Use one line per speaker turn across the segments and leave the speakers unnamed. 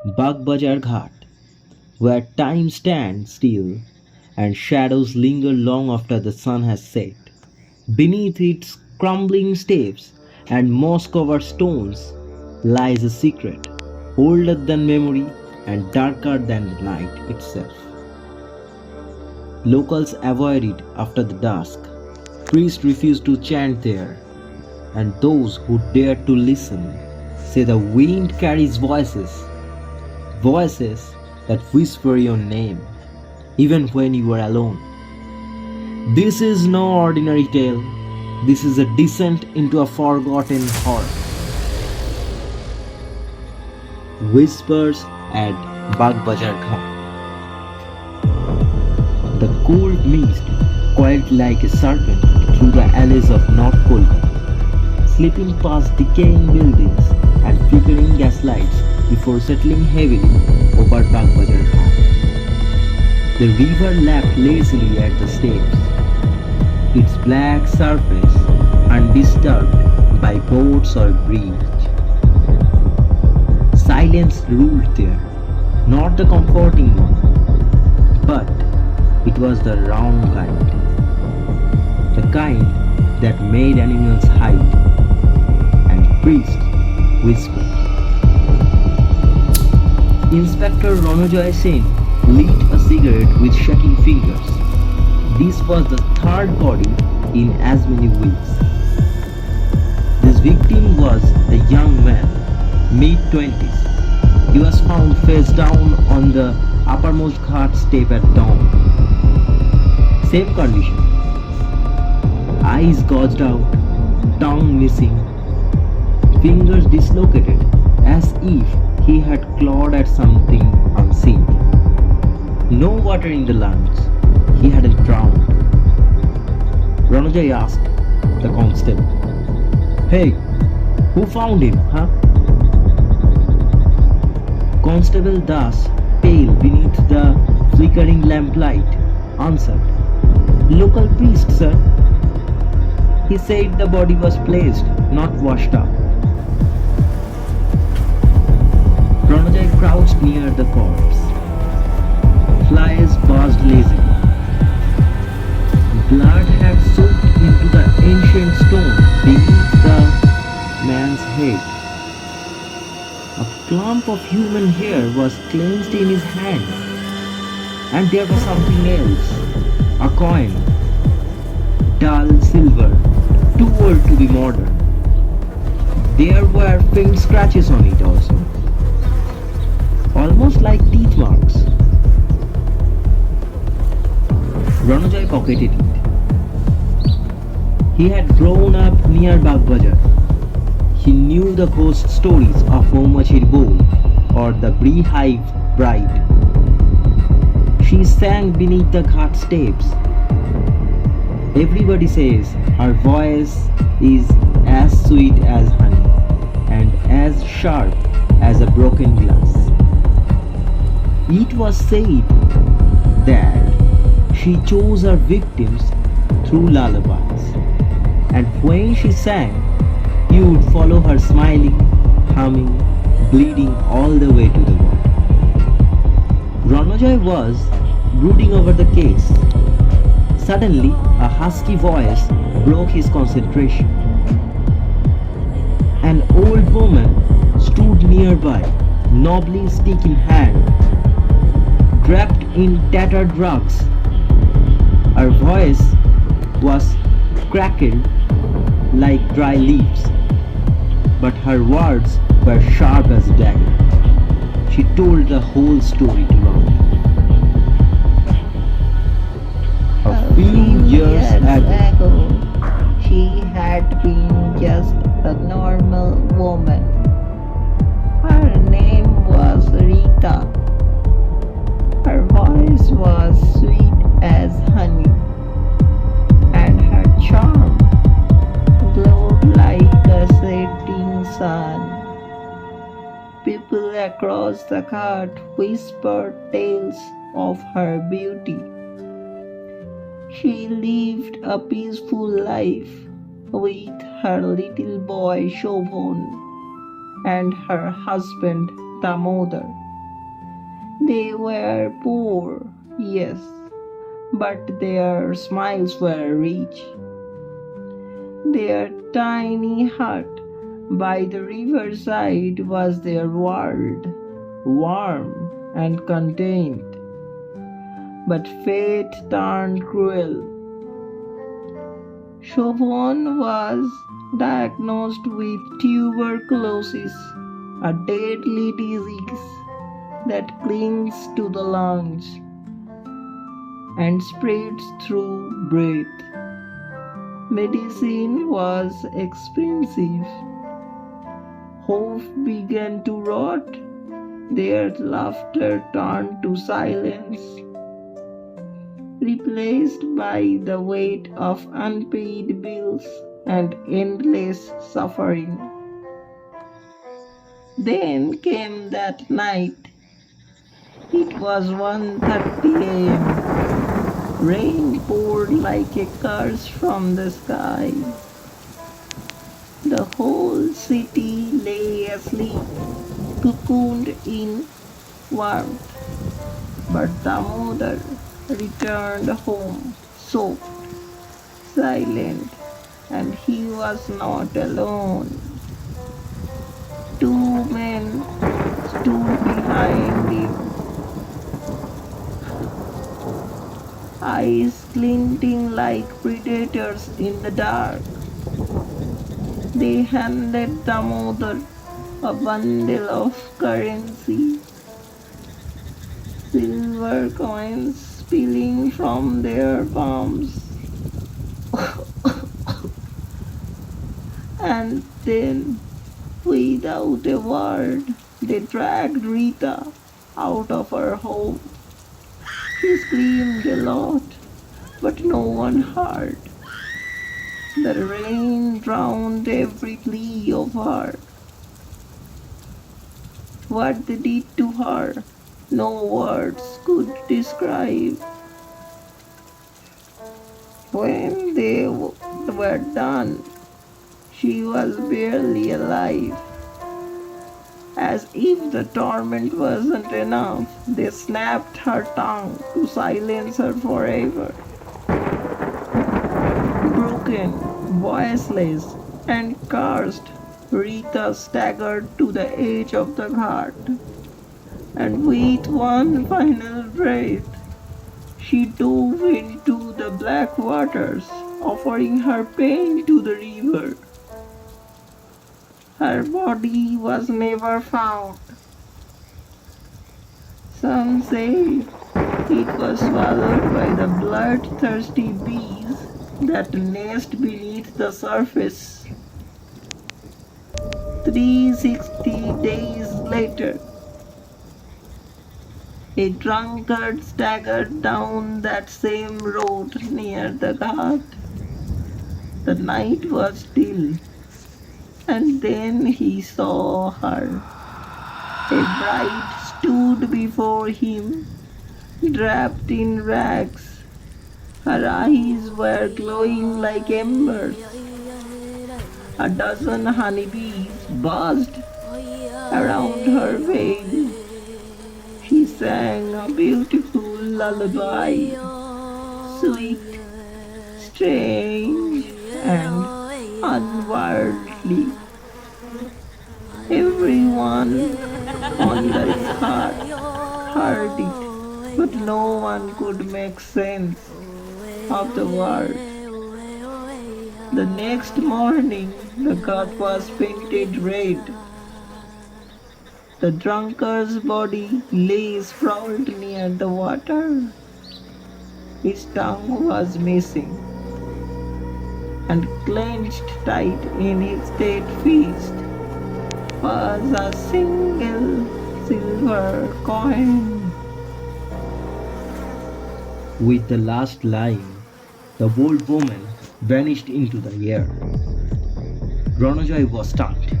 Bagbazaar Ghat, where time stands still and shadows linger long after the sun has set. Beneath its crumbling steps and moss covered stones lies a secret, older than memory and darker than the night itself. Locals avoid it after the dusk. Priests refuse to chant there, and those who dare to listen say the wind carries voices, voices that whisper your name, even when you are alone. This is no ordinary tale. This is a descent into a forgotten horror. Whispers at Bagbazaar Ghat. The cold mist coiled like a serpent through the alleys of North Kolkata, slipping past decaying buildings and flickering gaslights before settling heavily over Bagbazaar Ghat. The river lapped lazily at the steps, its black surface undisturbed by boats or bridge. Silence ruled there, not the comforting one, but it was the wrong kind. The kind that made animals hide and priests whisper. Inspector Ranojoy Singh lit a cigarette with shaking fingers. This was the third body in as many weeks. This victim was a young man, mid-20s. He was found face down on the uppermost ghat step at dawn. Same condition. Eyes gouged out, tongue missing, fingers dislocated as if he had clawed at something unseen. No water in the lungs. He hadn't drowned. Ranojoy asked the constable, "Hey, who found him, huh?" Constable Das, pale beneath the flickering lamplight, answered, "Local priest, sir. He said the body was placed, not washed up." Ranojoy crouched near the corpse. Flies buzzed lazily. Blood had soaked into the ancient stone beneath the man's head. A clump of human hair was clenched in his hand. And there was something else. A coin. Dull silver. Too old to be modern. There were faint scratches on it also. Almost like teeth marks. Ranojoy pocketed it. He had grown up near Bagbazaar. He knew the ghost stories of Moumachir Bowl or the beehive bride. She sang beneath the ghat steps. Everybody says her voice is as sweet as honey and as sharp as a broken glass. It was said that she chose her victims through lullabies, and when she sang, you would follow her smiling, humming, bleeding all the way to the wall. Ranojoy was brooding over the case. Suddenly, a husky voice broke his concentration. An old woman stood nearby, knobbly stick in hand, draped in tattered rugs. Her voice was crackled like dry leaves, but her words were sharp as a dagger. She told the whole story to Ron. A few years ago,
she had been just a normal woman. Her name was Rita. Her voice was sweet as honey, and her charm glowed like a setting sun. People across the ghat whispered tales of her beauty. She lived a peaceful life with her little boy Shobhon and her husband Damodar. They were poor, yes, but their smiles were rich. Their tiny hut by the riverside was their world, warm and contained. But fate turned cruel. Chauvin was diagnosed with tuberculosis, a deadly disease that clings to the lungs and spreads through breath. Medicine was expensive. Hope began to rot. Their laughter turned to silence, replaced by the weight of unpaid bills and endless suffering. Then came that night. It was 1:30 a.m. Rain poured like a curse from the sky. The whole city lay asleep, cocooned in warmth. But Damodar returned home, soaked, silent, and he was not alone. Two men stood behind him, eyes glinting like predators in the dark. They handed Damodar a bundle of currency, silver coins spilling from their palms. And then, without a word, they dragged Rita out of her home. She screamed a lot, but no one heard. The rain drowned every plea of her. What they did to her, no words could describe. When they were done, she was barely alive. As if the torment wasn't enough, they snapped her tongue to silence her forever. Broken, voiceless, and cursed, Rita staggered to the edge of the ghat, and with one final breath, she dove into the black waters, offering her pain to the river. Her body was never found. Some say it was swallowed by the bloodthirsty bees that nest beneath the surface. 360 days later, a drunkard staggered down that same road near the ghat. The night was still, and then he saw her. A bride stood before him, draped in rags. Her eyes were glowing like embers. A dozen honeybees buzzed around her veil. She sang a beautiful lullaby, sweet, strange, and unworldly. Everyone on the ghat heard it, but no one could make sense of the words. The next morning, the ghat was painted red. The drunkard's body lay sprawled near the water. His tongue was missing, and clenched tight in his dead fist was a single silver coin.
With the last line, the old woman vanished into the air. Ronojoy was stunned.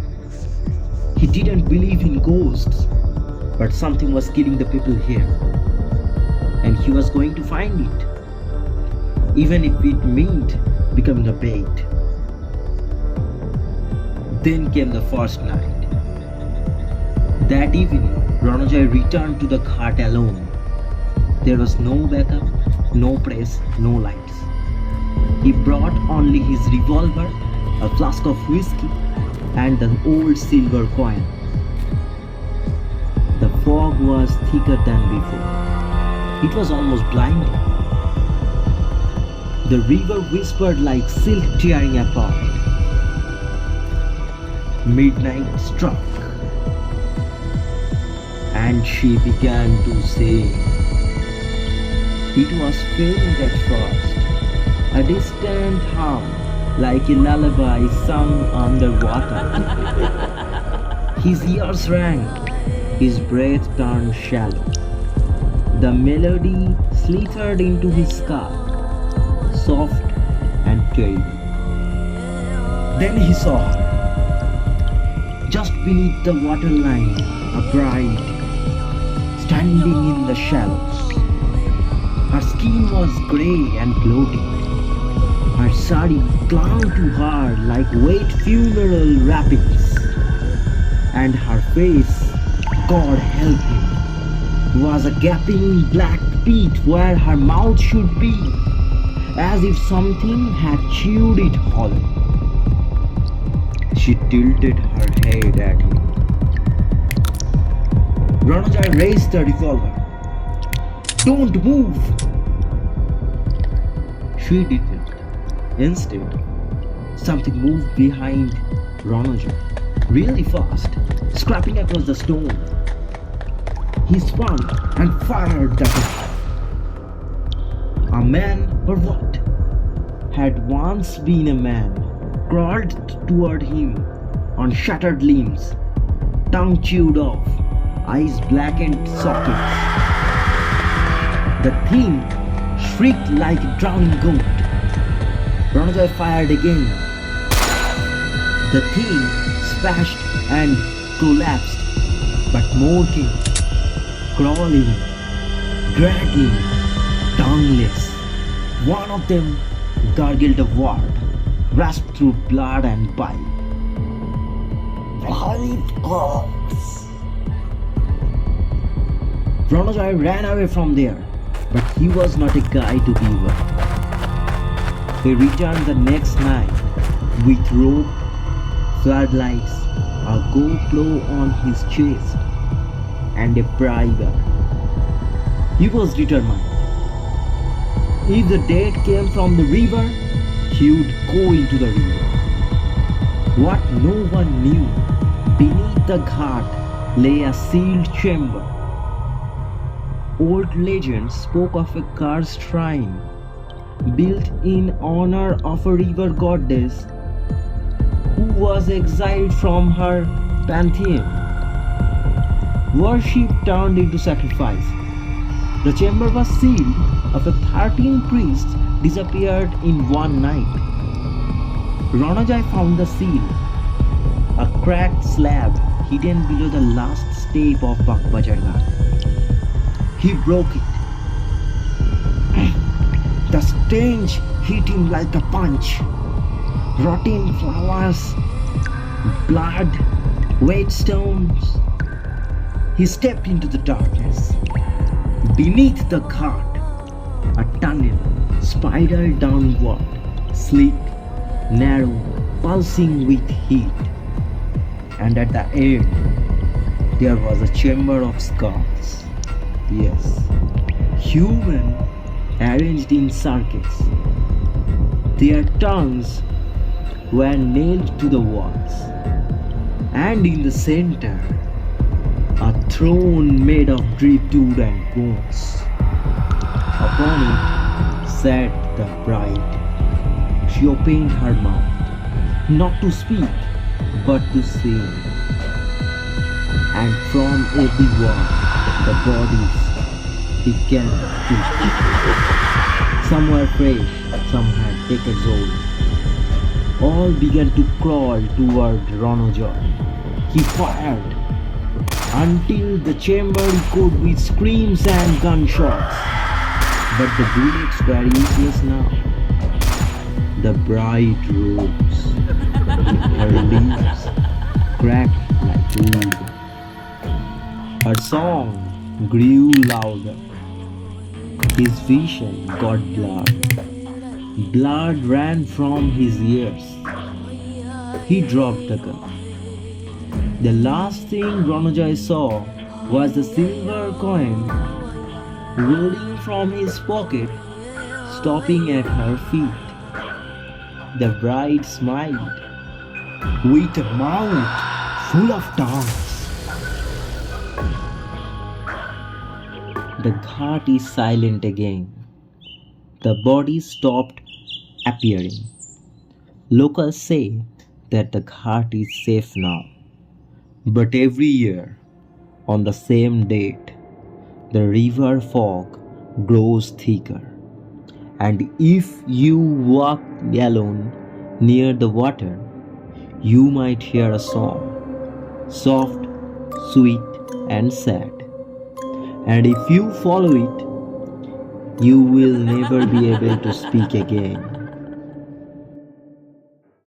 He didn't believe in ghosts, but something was killing the people here, and he was going to find it, even if it meant becoming a bait. Then came the first night. That evening, Ranojoy returned to the ghat alone. There was no backup, no press, no lights. He brought only his revolver, a flask of whiskey, and the old silver coin. The fog was thicker than before. It was almost blinding. The river whispered like silk tearing apart. Midnight struck, and she began to sing. It was faint at first, a distant hum like a lullaby sung underwater. His ears rang, his breath turned shallow. The melody slithered into his scalp, soft and terrible. Then he saw her, just beneath the waterline, a bride, standing in the shallows. Her skin was grey and gloating. Her sari clung to her like wet funeral wrappings. And her face, God help him, was a gaping black pit where her mouth should be, as if something had chewed it hollow. She tilted her head at him. Ranojoy raised the revolver. Don't move! She didn't. Instead, something moved behind Ranojoy, really fast, scraping across the stone. He spun and fired the gun. A man, or what? Had once been a man, crawled toward him on shattered limbs, tongue chewed off, eyes blackened sockets. The thing shrieked like a drowning goat. Ranojoy fired again. The thing splashed and collapsed, but more came, crawling, dragging, tongueless. One of them gargled a word, rasped through blood and bile. Bloody corpse. Ranojoy ran away from there, but he was not a guy to give up. He returned the next night with rope, floodlights, a GoPro on his chest, and a priger. He was determined. If the dead came from the river, he would go into the river. What no one knew, beneath the ghat lay a sealed chamber. Old legends spoke of a cursed shrine built in honor of a river goddess who was exiled from her pantheon. Worship turned into sacrifice. The chamber was sealed after 13 priests disappeared in one night. Ranojoy found the seal, a cracked slab hidden below the last step of Bagbazaar Ghat. He broke it. The stench hit him like a punch. Rotting flowers, blood, wet stones. He stepped into the darkness. Beneath the ghat, a tunnel spiraled downward, slick, narrow, pulsing with heat. And at the end, there was a chamber of skulls. Yes, human arranged in circles. Their tongues were nailed to the walls. And in the center, a throne made of driftwood and bones. Upon it sat the bride. She opened her mouth, not to speak, but to sing. And from every wall, the bodies began to decay. Some were fresh, some had decades old. All began to crawl toward Ranojoy. He fired until the chamber echoed with screams and gunshots. But the bullets were useless now. The bride rose. Her limbs cracked like wood. Her Her song grew louder. His vision got blurred. Blood ran from his ears. He dropped the gun. The last thing Ronojoy saw was the silver coin rolling from his pocket, stopping at her feet. The bride smiled. With a mouth full of tongues. The ghat is silent again. The body stopped appearing. Locals say that the ghat is safe now. But every year, on the same date, the river fog grows thicker. And if you walk alone near the water, you might hear a song, soft, sweet, and sad. And if you follow it, you will never be able to speak again.